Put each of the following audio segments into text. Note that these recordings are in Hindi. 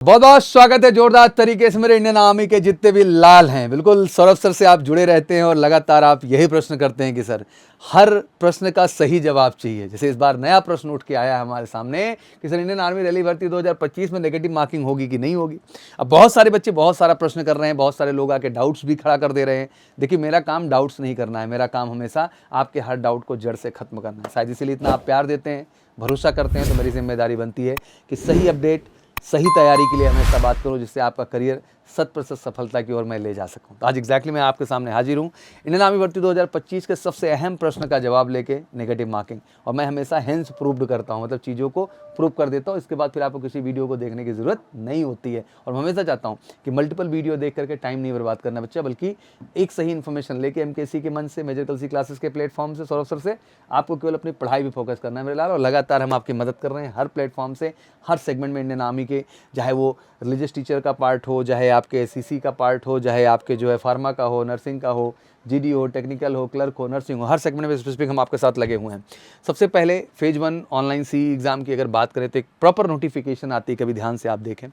बहुत बहुत स्वागत है जोरदार तरीके से मेरे इंडियन आर्मी के जितने भी लाल हैं। बिल्कुल सौरभ सर से आप जुड़े रहते हैं और लगातार आप यही प्रश्न करते हैं कि सर हर प्रश्न का सही जवाब चाहिए। जैसे इस बार नया प्रश्न उठ के आया है हमारे सामने कि सर इंडियन आर्मी रैली भर्ती 2025 में नेगेटिव मार्किंग होगी कि नहीं होगी। अब बहुत सारे बच्चे बहुत सारा प्रश्न कर रहे हैं, बहुत सारे लोग आके डाउट्स भी खड़ा कर दे रहे हैं। देखिए मेरा काम डाउट्स नहीं करना है, मेरा काम हमेशा आपके हर डाउट को जड़ से खत्म करना है। शायद इसीलिए इतना आप प्यार देते हैं, भरोसा करते हैं, तो मेरी जिम्मेदारी बनती है कि सही अपडेट, सही तैयारी के लिए हमेशा बात करूं जिससे आपका करियर 100% सफलता की ओर मैं ले जा सकूं। तो आज एग्जैक्टली मैं आपके सामने हाजिर हूं इंडियन आर्मी भर्ती 2025 के सबसे अहम प्रश्न का जवाब लेके, नेगेटिव मार्किंग। और मैं हमेशा हेंस प्रूव्ड करता हूं, मतलब चीज़ों को प्रूव कर देता हूं। इसके बाद फिर आपको किसी वीडियो को देखने की ज़रूरत नहीं होती है। और मैं हमेशा चाहता हूँ कि मल्टीपल वीडियो देख करके टाइम नहीं बर्बाद करना बच्चा, बल्कि एक सही इन्फॉर्मेशन लेके MKC के मंच से, मेजर कलसी क्लासेस के प्लेटफॉर्म से, सौरभ सर से आपको केवल अपनी पढ़ाई भी फोकस करना है मेरे लाल। और लगातार हम आपकी मदद कर रहे हैं हर प्लेटफॉर्म से, हर सेगमेंट में इंडियन आर्मी के, चाहे वो रिलीजियस टीचर का पार्ट हो, चाहे आपके SCC का पार्ट हो, चाहे आपके जो है फार्मा का हो, नर्सिंग का हो, GD हो, टेक्निकल हो, क्लर्क हो, नर्सिंग हो, हर सेगमेंट में स्पेसिफिक हम आपके साथ लगे हुए हैं। सबसे पहले फेज 1 ऑनलाइन CE एग्जाम की अगर बात करें तो एक प्रॉपर नोटिफिकेशन आती है, कभी ध्यान से आप देखें।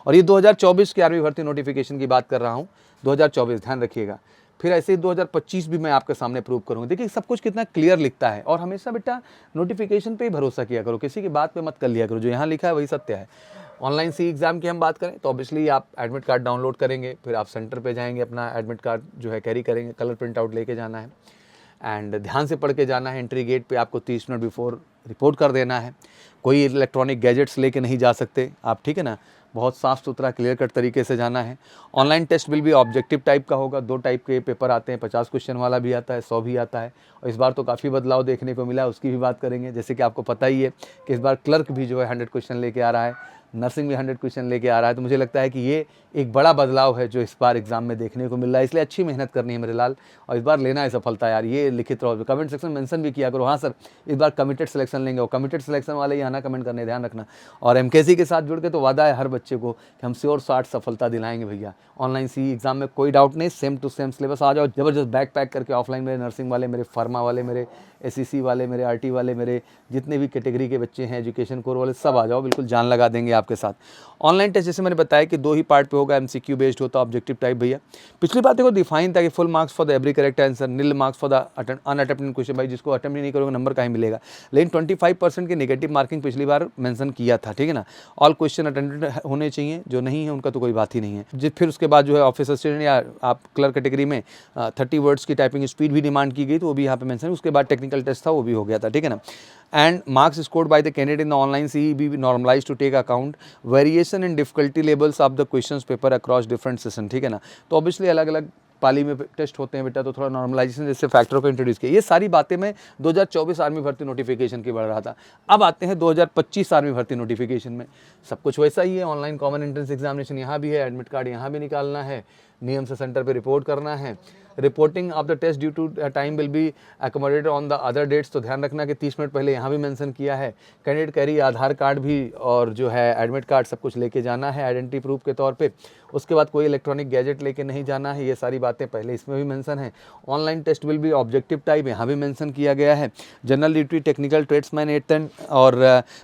और ये 2024 की आर्मी भर्ती नोटिफिकेशन की बात कर रहा हूँ, 2024 ध्यान रखिएगा। फिर ऐसे ही 2025 भी मैं आपके सामने प्रूव करूँगा। देखिए सब कुछ कितना क्लियर लिखता है। और हमेशा बेटा नोटिफिकेशन पे ही भरोसा किया करो, किसी की बात पे मत कर लिया करो। जो यहाँ लिखा है वही सत्य है। ऑनलाइन CE एग्जाम की हम बात करें तो ऑब्वियसली आप एडमिट कार्ड डाउनलोड करेंगे, फिर आप सेंटर पे जाएंगे, अपना एडमिट कार्ड जो है कैरी करेंगे, कलर प्रिंट आउट लेके जाना है एंड ध्यान से पढ़ के जाना है। एंट्री गेट पे आपको 30 मिनट बिफोर रिपोर्ट कर देना है। कोई इलेक्ट्रॉनिक गैजेट्स लेके नहीं जा सकते आप, ठीक है ना। बहुत साफ़ सुथरा क्लियर कट तरीके से जाना है। ऑनलाइन टेस्ट विल भी ऑब्जेक्टिव टाइप का होगा। 2 टाइप के पेपर आते हैं, 50 क्वेश्चन वाला भी आता है, 100 भी आता है। और इस बार तो काफ़ी बदलाव देखने को मिला है, उसकी भी बात करेंगे। जैसे कि आपको पता ही है कि इस बार क्लर्क भी जो है 100 क्वेश्चन लेके आ रहा है, नर्सिंग भी 100 क्वेश्चन लेके आ रहा है। तो मुझे लगता है कि ये एक बड़ा बदलाव है जो इस बार एग्जाम में देखने को मिल रहा है। इसलिए अच्छी मेहनत करनी है मेरे लाल, और इस बार लेना है सफलता यार। ये लिखित रहो, कमेंट सेक्शन में मेंशन भी किया करो, हाँ सर इस बार कमिटेड सिलेक्शन लेंगे। और कमिटेड सिलेक्शन वाले ही आना कमेंट करने, ध्यान रखना। और MKC के साथ जुड़ के तो वादा है हर बच्चे को कि हम श्योर 60 सफलता दिलाएंगे भैया। ऑनलाइन CE एग्जाम में कोई डाउट नहीं, सेम टू सेम सिलेबस आ जाओ, जबरदस्त बैग पैक करके। ऑफलाइन मेरे नर्सिंग वाले, मेरे फार्मा वाले, मेरे SCC वाले, मेरे RT वाले, मेरे जितने भी कैटेगरी के बच्चे हैं, एजुकेशन कोर वाले, सब आ जाओ, बिल्कुल जान लगा देंगे आपके साथ। ऑनलाइन टेस्ट जैसे मैंने बताया कि 2 ही पार्ट पे होगा, MCQ बेस्ड होता है, ऑब्जेक्टिव टाइप भैया। पिछली बात देखो डिफाइन था कि full marks for the every correct answer, nil marks for the unattempted question. भाई जिसको अटेम्प्ट नहीं करोगे नंबर कहीं मिलेगा। लेकिन 25% की नेगेटिव मार्किंग पिछली बार मेंशन किया था, ठीक है ना। ऑल क्वेश्चन अटेम्प्टेड होने चाहिए, जो नहीं है उनका तो कोई बात ही नहीं है। फिर उसके बाद जो है ऑफिसर स्टूडेंट या आप क्लर्क कैटेगरी में 30 वर्ड्स की टाइपिंग स्पीड भी डिमांड की गई, तो वो भी यहाँ पे मेंशन। उसके बाद टेक्निकल टेस्ट था, वो भी हो गया था, ठीक है ना। And marks scored by the candidate in the online CE be normalized to take account variation in difficulty levels of the questions paper across different session, ठीक है ना। तो ऑब्वियसली अलग अलग पाली में टेस्ट होते हैं बेटा, तो थोड़ा नॉर्मलाइजेशन जैसे फैक्टर को इंट्रोड्यूस किया। ये सारी बातें मैं 2024 आर्मी भर्ती नोटिफिकेशन की बढ़ रहा था। अब आते हैं 2025 आर्मी भर्ती नोटिफिकेशन में। सब कुछ वैसा ही है। ऑनलाइन कॉमन एंट्रेंस एग्जामिनेशन यहाँ भी है, एडमिट कार्ड यहाँ भी निकालना है, नियम से सेंटर पे रिपोर्ट करना है। Reporting of the test due to time will be accommodated on the other dates. तो ध्यान रखना कि 30 मिनट पहले यहाँ भी मेंशन किया है। कैंडिडेट कैरी आधार कार्ड भी और जो है एडमिट कार्ड सब कुछ लेके जाना है आइडेंटिटी प्रूफ के तौर पे। उसके बाद कोई इलेक्ट्रॉनिक गैजेट लेके नहीं जाना है। ये सारी बातें पहले इसमें भी मेंशन है। Online test will be objective type, यहाँ भी मेंशन किया गया है। जनरल ड्यूटी, टेक्निकल, ट्रेड्समैन 8 10 और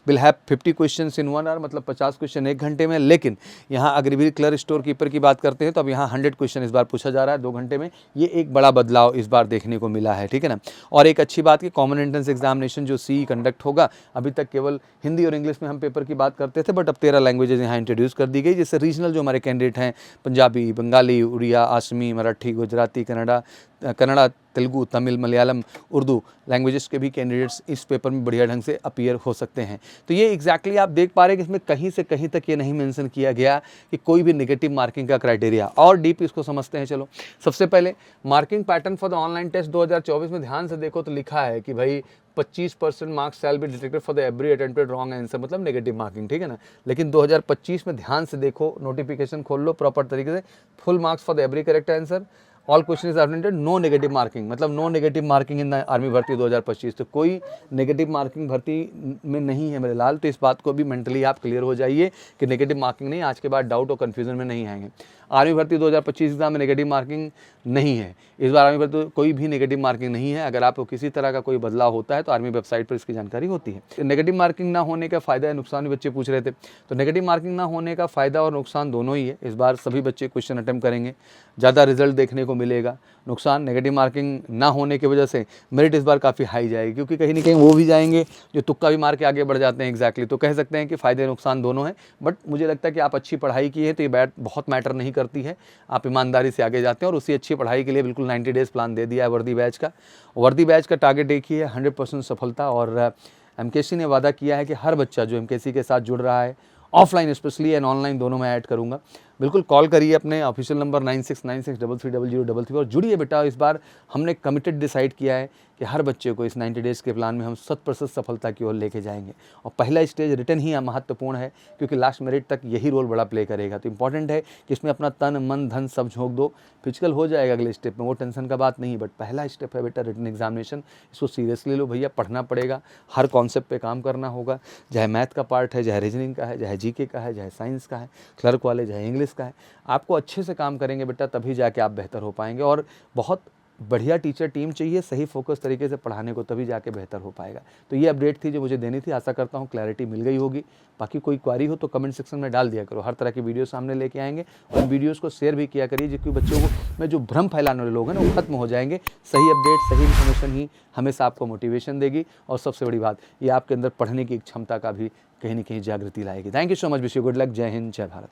will have 50 question in 1 hour, मतलब 50 क्वेश्चन 1 घंटे में। लेकिन यहाँ अग्रिवीर क्लर्क स्टोर कीपर की बात करते हैं तो अब यहाँ 100 क्वेश्चन इस बार पूछा जा रहा है 2 घंटे में। ये एक बड़ा बदलाव इस बार देखने को मिला है, ठीक है ना। और एक अच्छी बात कि कॉमन एंट्रेंस एग्जामिनेशन जो CE कंडक्ट होगा, अभी तक केवल हिंदी और इंग्लिश में हम पेपर की बात करते थे, बट अब 13 लैंग्वेजेस यहाँ इंट्रोड्यूस कर दी गई। जैसे रीजनल जो हमारे कैंडिडेट हैं, पंजाबी, बंगाली, उड़िया, आसमी, मराठी, गुजराती, कन्नड़ा, तेलुगु, तमिल, मलयालम, उर्दू लैंग्वेजेस के भी कैंडिडेट्स इस पेपर में बढ़िया ढंग से अपीयर हो सकते हैं। तो ये एग्जैक्टली आप देख पा रहे हैं कि इसमें कहीं से कहीं तक ये नहीं मेंशन किया गया कि कोई भी नेगेटिव मार्किंग का क्राइटेरिया। और डीप इसको समझते हैं। चलो सबसे पहले marking pattern for the online test 2024 में ध्यान से देखो तो लिखा है कि भाई 25% marks shall be detected for the every attempted wrong answer, मतलब नेगेटिव मार्किंग, ठीक है ना। लेकिन 2025 में ध्यान से देखो, नोटिफिकेशन खोल लो प्रॉपर तरीके से, full marks for the every correct answer all question is attended, no negative marking, मतलब no negative marking in the army भर्ती 2025। तो कोई नेगेटिव मार्किंग भर्ती में नहीं है मेरे लाल। तो इस बात को भी मेंटली आप क्लियर हो जाइए कि नेगेटिव मार्किंग नहीं, आज के बाद डाउट और कन्फ्यूजन में नहीं आएंगे। आर्मी भर्ती 2025 एग्जाम में नेगेटिव मार्किंग नहीं है इस बार। आर्मी भर्ती कोई भी नेगेटिव मार्किंग नहीं है। अगर आपको किसी तरह का कोई बदलाव होता है तो आर्मी वेबसाइट पर इसकी जानकारी होती है। नेगेटिव मार्किंग ना होने का फायदा या नुकसान भी बच्चे पूछ रहे थे। तो नेगेटिव मार्किंग ना होने का फायदा और नुकसान दोनों ही है। इस बार सभी बच्चे क्वेश्चन अटेम्प्ट करेंगे, ज़्यादा रिजल्ट देखने को मिलेगा। नुकसान नेगेटिव मार्किंग ना होने की वजह से मेरिट इस बार काफ़ी हाई जाएगी, क्योंकि कहीं ना कहीं वो भी जाएंगे जो तुक्का भी मार के आगे बढ़ जाते हैं। एग्जैक्टली तो कह सकते हैं कि फ़ायदे नुकसान दोनों हैं। बट मुझे लगता है कि आप अच्छी पढ़ाई की है तो ये बैट बहुत मैटर नहीं करती है। आप ईमानदारी से आगे जाते हैं और उसी अच्छी पढ़ाई के लिए बिल्कुल 90 डेज़ प्लान दे दिया है वर्दी बैच का। वर्दी बैच का टारगेट एक ही है, 100% सफलता। और एमकेसी ने वादा किया है कि हर बच्चा जो एमकेसी के साथ जुड़ रहा है, ऑफलाइन स्पेशली एंड ऑनलाइन दोनों में ऐड करूंगा। बिल्कुल कॉल करिए अपने ऑफिशियल नंबर 9696330033 और जुड़िए बेटा। इस बार हमने कमिटेड डिसाइड किया है कि हर बच्चे को इस 90 डेज़ के प्लान में हम 100% सफलता की ओर लेके जाएंगे। और पहला स्टेज रिटर्न ही महत्वपूर्ण है, क्योंकि लास्ट मेरिट तक यही रोल बड़ा प्ले करेगा। तो इंपॉर्टेंट है कि इसमें अपना तन मन धन सब झोंक दो। फिजिकल हो जाएगा अगले स्टेप में, वो टेंशन का बात नहीं, बट पहला स्टेप है बेटा रिटर्न एग्जामिनेशन। इसको सीरियसली लो भैया, पढ़ना पड़ेगा, हर कॉन्सेप्ट पे काम करना होगा, चाहे मैथ का पार्ट है, चाहे रीजनिंग का है, चाहे जीके का है, चाहे साइंस का है, क्लर्क वाले चाहे इंग्लिश का है। आपको अच्छे से काम करेंगे बेटा, तभी जाके आप बेहतर हो पाएंगे। और बहुत बढ़िया टीचर टीम चाहिए, सही फोकस तरीके से पढ़ाने को, तभी जाके बेहतर हो पाएगा। तो ये अपडेट थी जो मुझे देनी थी। आशा करता हूँ क्लैरिटी मिल गई होगी। बाकी कोई क्वारी हो तो कमेंट सेक्शन में डाल दिया करो। हर तरह की वीडियो सामने लेके आएंगे और वीडियोस को शेयर भी किया करिए, जिसके बच्चों को में जो भ्रम फैलाने वाले लोग हैं ना वो खत्म हो जाएंगे। सही अपडेट, सही इन्फॉर्मेशन ही हमेशा आपको मोटिवेशन देगी। और सबसे बड़ी बात, ये आपके अंदर पढ़ने की क्षमता का भी कहीं ना कहीं जागृति लाएगी। Thank you so much, wish you good luck. जय हिंद, जय भारत।